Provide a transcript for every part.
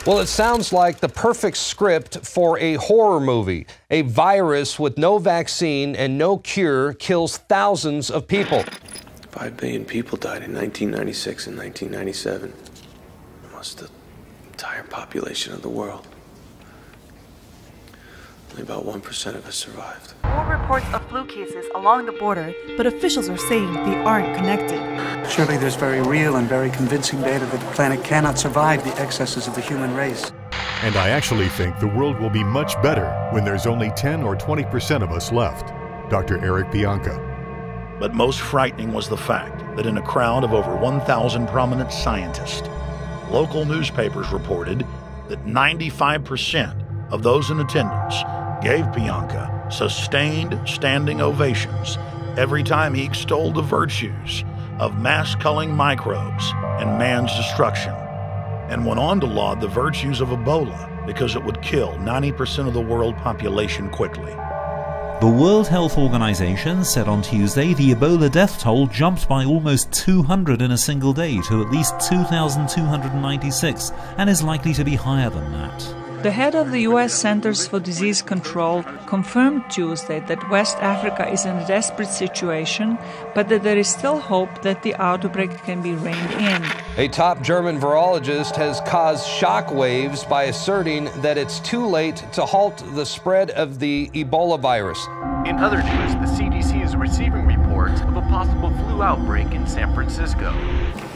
Well, it sounds like the perfect script for a horror movie. A virus with no vaccine and no cure kills thousands of people. 5 billion people died in 1996 and 1997. Almost the entire population of the world. Only about 1% of us survived. More reports of flu cases along the border, but officials are saying they aren't connected. Surely there's very real and very convincing data that the planet cannot survive the excesses of the human race. And I actually think the world will be much better when there's only 10 or 20% of us left. Dr. Eric Bianca. But most frightening was the fact that in a crowd of over 1,000 prominent scientists, local newspapers reported that 95% of those in attendance gave Bianca sustained standing ovations every time he extolled the virtues of mass-culling microbes and man's destruction, and went on to laud the virtues of Ebola because it would kill 90% of the world population quickly. The World Health Organization said on Tuesday the Ebola death toll jumped by almost 200 in a single day to at least 2,296 and is likely to be higher than that. The head of the U.S. Centers for Disease Control confirmed Tuesday that West Africa is in a desperate situation, but that there is still hope that the outbreak can be reined in. A top German virologist has caused shockwaves by asserting that it's too late to halt the spread of the Ebola virus. In other news, the CDC is receiving reports of a possible flu outbreak in San Francisco.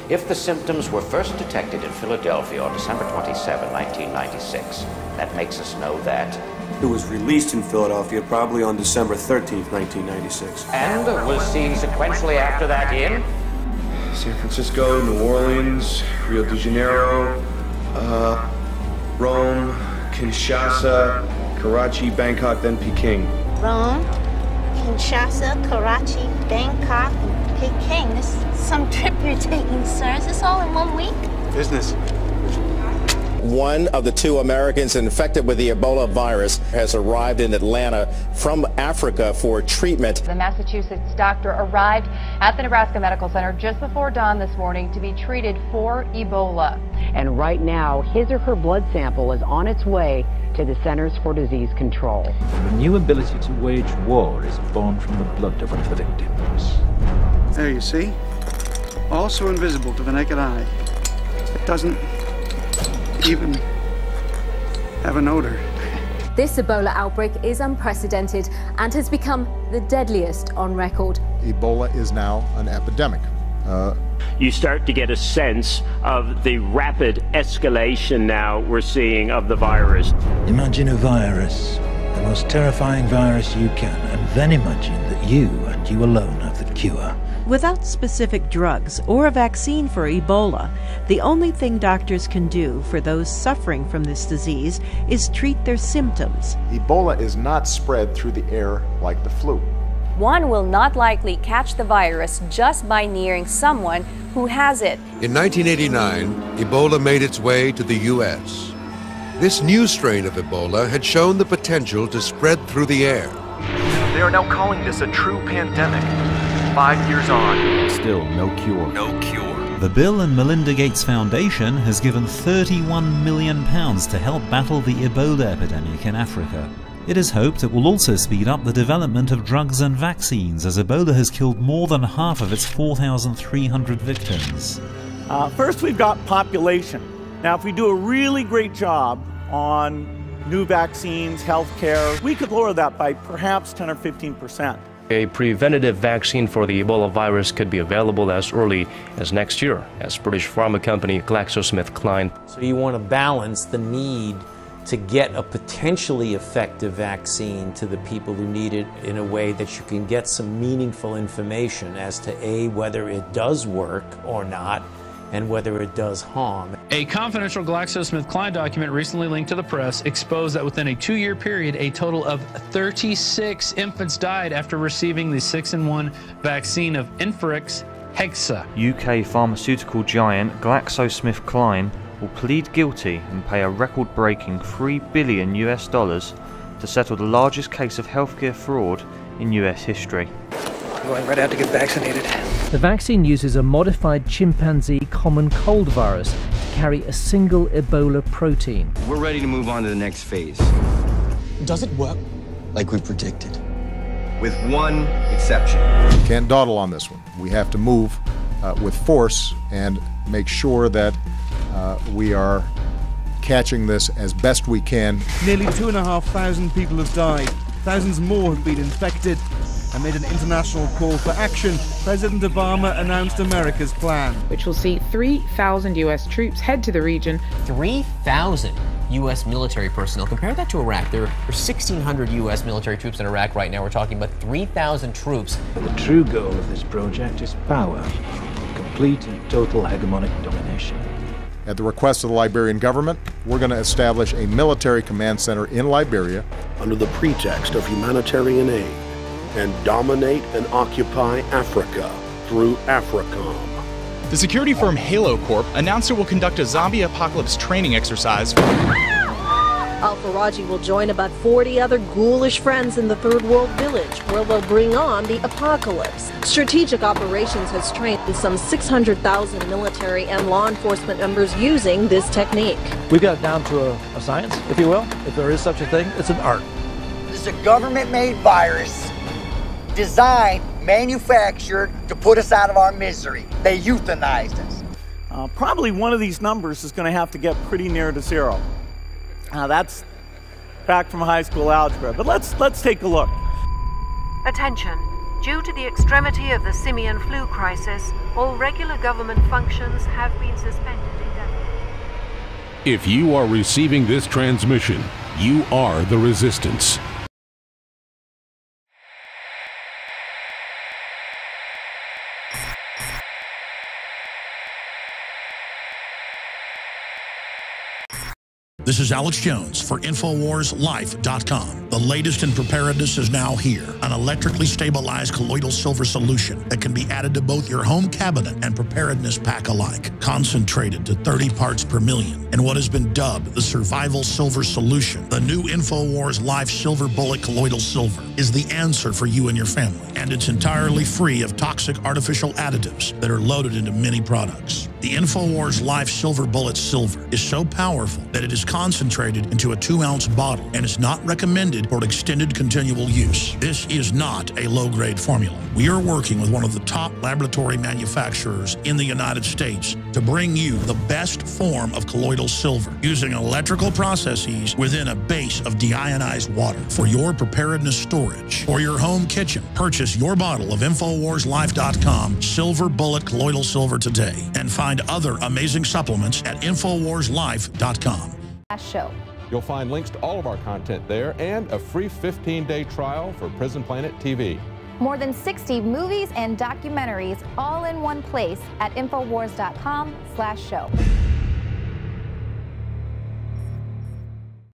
If the symptoms were first detected in Philadelphia on December 27, 1996, that makes us know that It was released in Philadelphia probably on December 13th, 1996. and was seen sequentially after that in San Francisco, New Orleans, Rio de Janeiro, Rome, Kinshasa, Karachi, Bangkok, then Peking. Rome, Kinshasa, Karachi, Bangkok, and Peking. This is some trip you're taking, sir. Is this all in 1 week? Business. One of the 2 Americans infected with the Ebola virus has arrived in Atlanta from Africa for treatment. The Massachusetts doctor arrived at the Nebraska Medical Center just before dawn this morning to be treated for Ebola. And right now, his or her blood sample is on its way to the Centers for Disease Control. The new ability to wage war is born from the blood of the victims. There you see. Also invisible to the naked eye. It doesn't even have an odor. This Ebola outbreak is unprecedented and has become the deadliest on record. Ebola is now an epidemic. You start to get a sense of the rapid escalation now we're seeing of the virus. Imagine a virus, the most terrifying virus you can, and then imagine that you and you alone have the cure. Without specific drugs or a vaccine for Ebola, the only thing doctors can do for those suffering from this disease is treat their symptoms. Ebola is not spread through the air like the flu. One will not likely catch the virus just by nearing someone who has it. In 1989, Ebola made its way to the U.S. This new strain of Ebola had shown the potential to spread through the air. They are now calling this a true pandemic. 5 years on. Still no cure. No cure. The Bill and Melinda Gates Foundation has given £31 million to help battle the Ebola epidemic in Africa. It is hoped it will also speed up the development of drugs and vaccines, as Ebola has killed more than half of its 4,300 victims. First, we've got population. Now, if we do a really great job on new vaccines, healthcare, we could lower that by perhaps 10 or 15%. A preventative vaccine for the Ebola virus could be available as early as next year, as British pharma company GlaxoSmithKline. So you want to balance the need to get a potentially effective vaccine to the people who need it in a way that you can get some meaningful information as to A, whether it does work or not, and whether it does harm. A confidential GlaxoSmithKline document recently linked to the press exposed that within a 2-year period, a total of 36 infants died after receiving the 6-in-1 vaccine of Infowars Hexa. UK pharmaceutical giant GlaxoSmithKline will plead guilty and pay a record-breaking $3 billion to settle the largest case of healthcare fraud in US history. I'm going right out to get vaccinated. The vaccine uses a modified chimpanzee common cold virus carry a single Ebola protein. We're ready to move on to the next phase. Does it work like we predicted? With one exception. Can't dawdle on this one. We have to move with force and make sure that we are catching this as best we can. Nearly 2,500 people have died. Thousands more have been infected. Amid an international call for action, President Obama announced America's plan, which will see 3,000 U.S. troops head to the region. 3,000 U.S. military personnel. Compare that to Iraq. There are 1,600 U.S. military troops in Iraq right now. We're talking about 3,000 troops. The true goal of this project is power, complete and total hegemonic domination. At the request of the Liberian government, we're going to establish a military command center in Liberia under the pretext of humanitarian aid, and dominate and occupy Africa through AFRICOM. The security firm Halo Corp announced it will conduct a zombie apocalypse training exercise. Al-Faraji will join about 40 other ghoulish friends in the Third World Village, where they'll bring on the apocalypse. Strategic Operations has trained some 600,000 military and law enforcement members using this technique. We've got it down to a science, if you will. If there is such a thing, it's an art. This is a government-made virus designed, manufactured to put us out of our misery. They euthanized us. Probably one of these numbers is going to have to get pretty near to zero. That's back from high school algebra, but let's take a look. Attention. Due to the extremity of the simian flu crisis, all regular government functions have been suspended indefinitely. If you are receiving this transmission, you are the resistance. This is Alex Jones for InfoWarsLife.com. The latest in preparedness is now here. An electrically stabilized colloidal silver solution that can be added to both your home cabinet and preparedness pack alike. Concentrated to 30 parts per million in what has been dubbed the survival silver solution. The new InfoWars Life Silver Bullet Colloidal Silver is the answer for you and your family. And it's entirely free of toxic artificial additives that are loaded into many products. The InfoWars Life Silver Bullet Silver is so powerful that it is concentrated into a 2-ounce bottle and is not recommended for extended continual use. This is not a low-grade formula. We are working with one of the top laboratory manufacturers in the United States to bring you the best form of colloidal silver using electrical processes within a base of deionized water for your preparedness storage or your home kitchen. Purchase your bottle of InfoWarsLife.com Silver Bullet Colloidal Silver today and find other amazing supplements at InfoWarsLife.com. Show. You'll find links to all of our content there and a free 15-day trial for Prisonplanet TV. More than 60 movies and documentaries all in one place at Infowars.com/show.